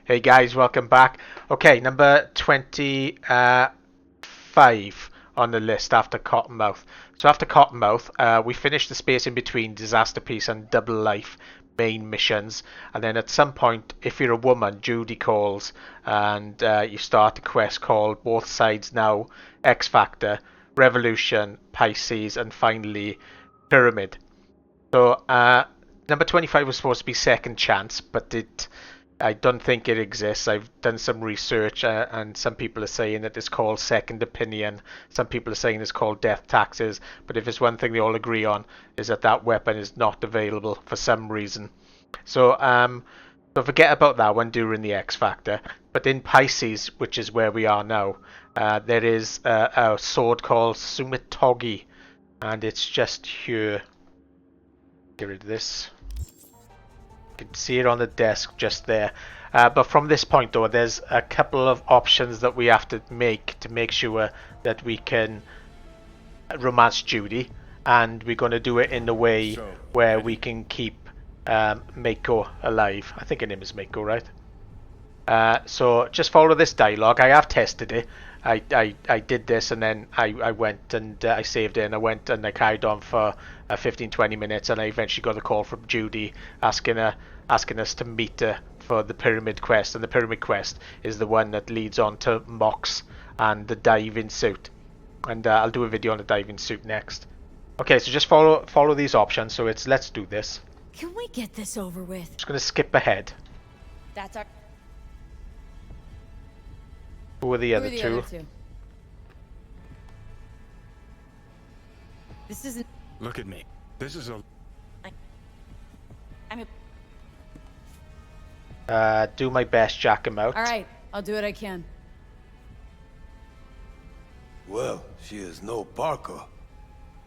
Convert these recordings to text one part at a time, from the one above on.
Hey guys, welcome back. Okay, number 25 on the list after Cottonmouth. So after Cottonmouth, we finished the space in between Disaster Piece and Double Life main missions, and then at some point, if you're a woman, Judy calls, and you start a quest called Both Sides Now, X Factor, Revolution, Pisces, and finally Pyramid. So number 25 was supposed to be Second Chance, but I don't think it exists. I've done some research, and some people are saying that it's called Second Opinion. Some people are saying it's called Death Taxes. But if it's one thing they all agree on, is that that weapon is not available for some reason. So forget about that one during the X Factor. But in Pisces, which is where we are now, there is a sword called TSUMETOGI, and it's just here. Get rid of this. You can see it on the desk just there, but from this point though, there's a couple of options that we have to make sure that we can romance Judy, and we're going to do it in a way where we can keep MAIKO alive. I think her name is MAIKO, right? So just follow this dialogue. I have tested it. I did this, and then I went and I saved it, and I went and I carried on for 15-20 minutes, and I eventually got a call from Judy asking us to meet her for the Pyramid Quest, and the Pyramid Quest is the one that leads on to Mox and the diving suit, and I'll do a video on the diving suit next. Okay, so just follow these options. So it's let's do this. Can we get this over with? Just gonna skip ahead. That's our. Who are the other two? This isn't. Look at me. This is a. I'm Do my best, jack him out. All right, I'll do what I can. Well, she is no Parker.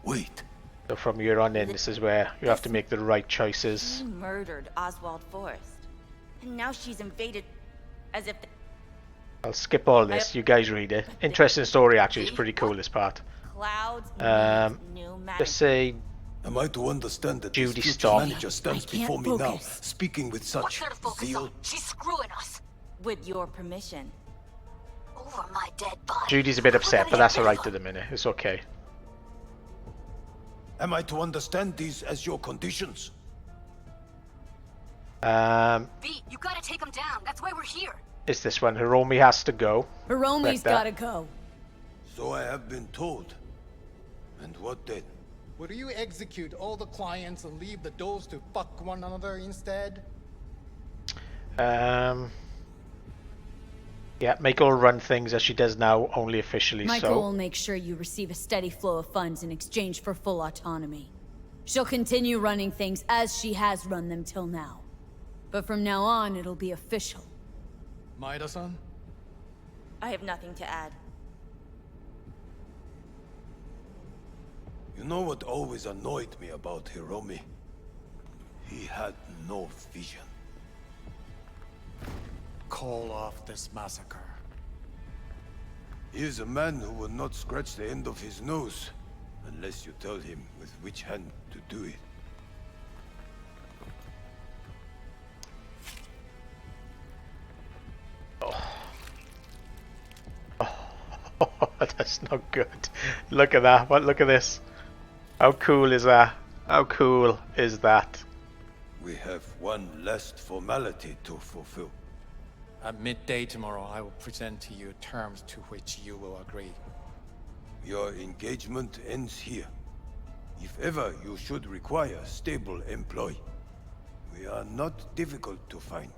Wait. So from here on in, this is where you have to make the right choices. She murdered Oswald Forrest, and now she's invaded, as if. I'll skip all this. You guys read it. Interesting story, actually. It's pretty cool, this part. Clouds. Just say. Am I to understand that Judy, this future stop. manager stands before me now, speaking with such zeal? She's screwing us. With your permission. Over my dead body. Judy's a bit upset, but that's alright at the minute. It's okay. Am I to understand these as your conditions? V, you gotta take him down. That's why we're here. Is this one? Hiromi has to go. Hiromi's gotta go. So I have been told. And what then? Would you execute all the clients and leave the doors to fuck one another instead? Yeah, MAIKO will run things as she does now, only officially. MAIKO so. will make sure you receive a steady flow of funds in exchange for full autonomy. She'll continue running things as she has run them till now. But from now on, it'll be official. Maeda-san? I have nothing to add. You know what always annoyed me about Hiromi? He had no vision. Call off this massacre. He is a man who will not scratch the end of his nose, unless you tell him with which hand to do it. Oh, that's not good. Look at that. Look at this. How cool is that? How cool is that? We have one last formality to fulfill. At midday tomorrow, I will present to you terms to which you will agree. Your engagement ends here. If ever you should require a stable employee, we are not difficult to find.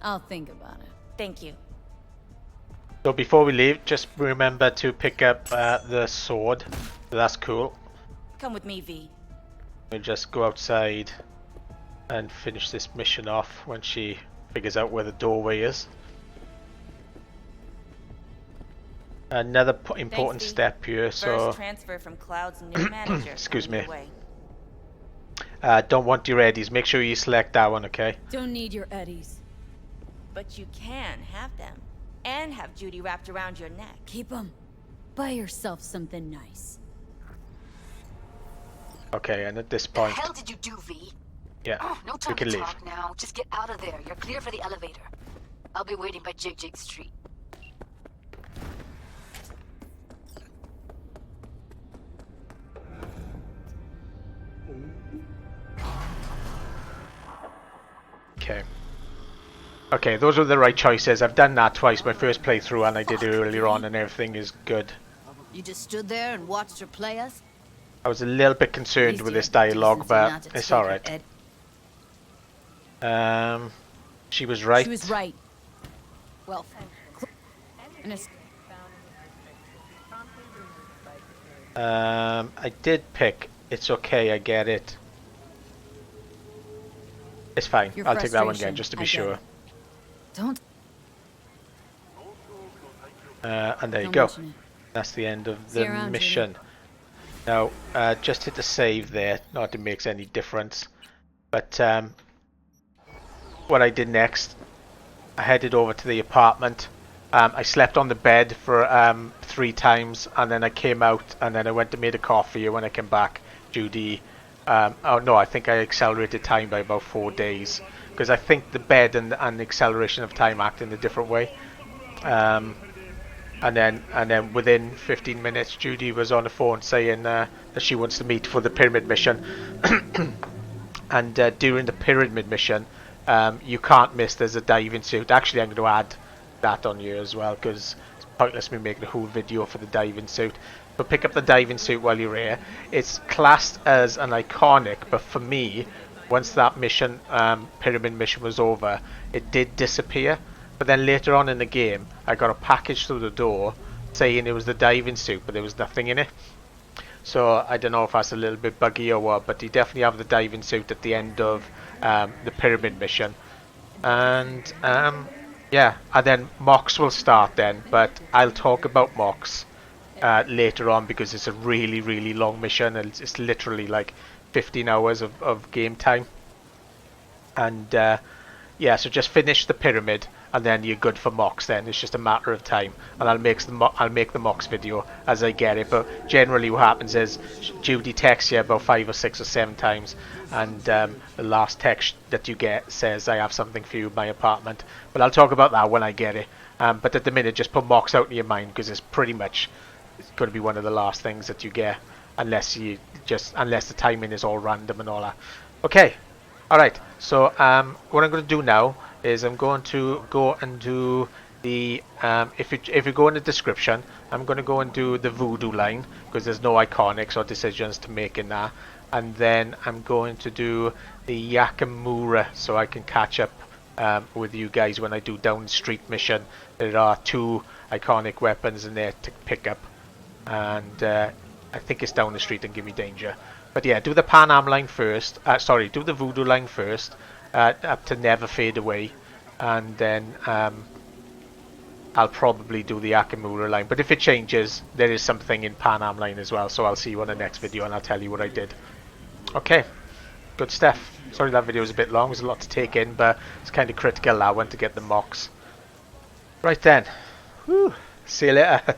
I'll think about it. Thank you. So before we leave, just remember to pick up the sword. That's cool. Come with me, V. We'll just go outside and finish this mission off when she figures out where the doorway is. Another important step here. So First transfer from Cloud's new manager. excuse me. Way. Don't want your eddies. Make sure you select that one, okay? Don't need your eddies. But you can have them, and have Judy wrapped around your neck. Keep them. Buy yourself something nice. Okay, and at this point, The hell did you do, V? yeah, No we time can to leave. talk now. Just get out of there. You're clear for the elevator. I'll be waiting by Jig Jig Street. Okay. Okay, those were the right choices. I've done that twice. My first playthrough, and I did it earlier on, and everything is good. You just stood there and watched her play us? I was a little bit concerned with this dialogue, but it's alright. She was right. She was right. Well, I did pick It's Okay, I Get It. It's fine. Your I'll take that one again, frustration, just to I be get sure. it. Don't. And there you Don't go. mention it. That's the end of See the you around, mission. Now, just hit the save there. Not that it makes any difference. But what I did next, I headed over to the apartment. I slept on the bed for 3 times, and then I came out, and then I went to make a coffee. And when I came back, Judy... oh no, I think I accelerated time by about 4 days. Because I think the bed and the acceleration of time act in a different way. And then within 15 minutes, Judy was on the phone saying that she wants to meet for the pyramid mission. And during the pyramid mission, you can't miss. There's a diving suit. Actually, I'm going to add that on here as well, because it's pointless me making a whole video for the diving suit. But pick up the diving suit while you're here. It's classed as an iconic, but for me, once that mission, pyramid mission was over, it did disappear. But then later on in the game, I got a package through the door saying it was the diving suit, but there was nothing in it. So I don't know if that's a little bit buggy or what, but you definitely have the diving suit at the end of the pyramid mission. And yeah, and then Mox will start then, but I'll talk about Mox later on, because it's a really, really long mission, and it's literally like 15 hours of game time. And yeah, so just finish the pyramid, and then you're good for Mox. Then it's just a matter of time, and I'll make the Mox video as I get it. But generally, what happens is Judy texts you about 5 or 6 or 7 times, and the last text that you get says, "I have something for you in my apartment." But I'll talk about that when I get it. But at the minute, just put Mox out in your mind, because it's pretty much going to be one of the last things that you get, unless the timing is all random and all that. Okay. Alright, so what I'm going to do now is I'm going to go and do the, if you go in the description, I'm going to go and do the voodoo line, because there's no iconics or decisions to make in that. And then I'm going to do the YUKAMURA, so I can catch up with you guys when I do down the street mission. There are 2 iconic weapons in there to pick up. And I think it's down the street and Gimme Danger. But yeah, do the Pan Am line first. Sorry, do the Voodoo line first, up to Never Fade Away, and then I'll probably do the YUKAMURA line. But if it changes, there is something in Pan Am line as well. So I'll see you on the next video, and I'll tell you what I did. Okay, good stuff. Sorry that video was a bit long. There's a lot to take in, but it's kind of critical now when to get the Mox. Right then. Whew. See you later.